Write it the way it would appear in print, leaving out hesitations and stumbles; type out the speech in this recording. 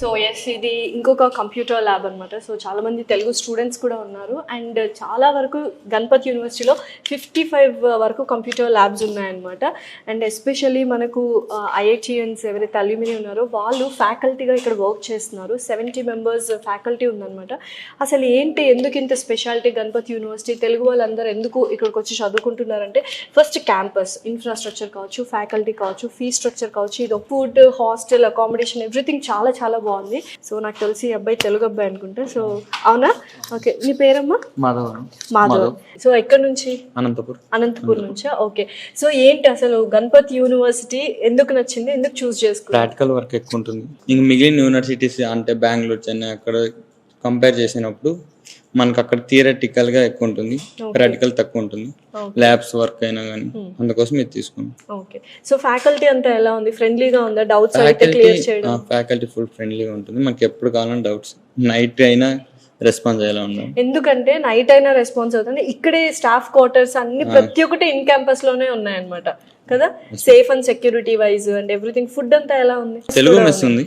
So yes, ఇది ఇంకొక computer lab అనమాట. సో చాలామంది తెలుగు స్టూడెంట్స్ కూడా ఉన్నారు అండ్ చాలా వరకు గణపతి యూనివర్సిటీలో 55 వరకు కంప్యూటర్ ల్యాబ్స్ ఉన్నాయన్నమాట. అండ్ ఎస్పెషల్లీ మనకు ఐఐటియన్స్ ఎవరైతే అల్యూమిని ఉన్నారో వాళ్ళు ఫ్యాకల్టీగా ఇక్కడ వర్క్ చేస్తున్నారు. 70 మెంబర్స్ ఫ్యాకల్టీ ఉందన్నమాట. అసలు ఏంటి, ఎందుకు ఇంత స్పెషాలిటీ గణపతి యూనివర్సిటీ, తెలుగు వాళ్ళందరూ ఎందుకు ఇక్కడికి వచ్చి చదువుకుంటున్నారంటే ఫస్ట్ క్యాంపస్ ఇన్ఫ్రాస్ట్రక్చర్ కావచ్చు, ఫ్యాకల్టీ కావచ్చు, ఫీ స్ట్రక్చర్ కావచ్చు, ఇది ఫుడ్, హాస్టల్, అకామిడేషన్, ఎవ్రీథింగ్ చాలా చాలా బాగుంది. సో నాకు తెలిసి ఈ అబ్బాయి తెలుగు అబ్బాయి అనుకుంటా. సో అవునా? ఓకే, నీ పేరమ్మా? మాధవ్. సో ఎక్కడి నుంచి? అనంతపూర్ నుంచా? ఓకే. సో ఏంటి అసలు గణపతి యూనివర్సిటీ ఎందుకు నచ్చింది, ఎందుకు చూస్ చేసుకున్నారు? ప్రాక్టికల్ వర్క్ ఎక్కువ ఉంటుంది. ఇంక మిగిలిన యూనివర్సిటీస్ అంటే బెంగళూరు, చెన్నై అక్కడ కంపేర్ చేసినప్పుడు మనకు అక్కడ థియరటికల్ గా ఎక్కువ ఉంటుంది, ప్రాక్టికల్ తక్కువ ఉంటుంది. ల్యాబ్స్ వర్క్ అయినా కానీ అందుకోసం ఇది తీసుకున్నాం. ఓకే. సో ఫ్యాకల్టీ అంతా ఎలా ఉంది? ఫ్రెండ్లీగా ఉందా? డౌట్స్ అయితే క్లియర్ చేయడం? ఫ్యాకల్టీ ఫుల్ ఫ్రెండ్లీగా ఉంటుంది. మనకి ఎప్పుడు కావాలన్నా డౌట్స్ నైట్ అయినా రెస్పాన్స్ అయ్యేలా ఉన్నాం. ఎందుకంటే నైట్ అయినా రెస్పాన్స్ అవుతుంది. ఇక్కడే స్టాఫ్ క్వార్టర్స్ అన్ని ప్రతి ఒక్కటి ఇన్ క్యాంపస్ లోనే ఉన్నాయన్నమాట కదా. Safe and security wise and everything. Food అంతా ఎలా ఉంది? తెలుగు మెస్ ఉంది.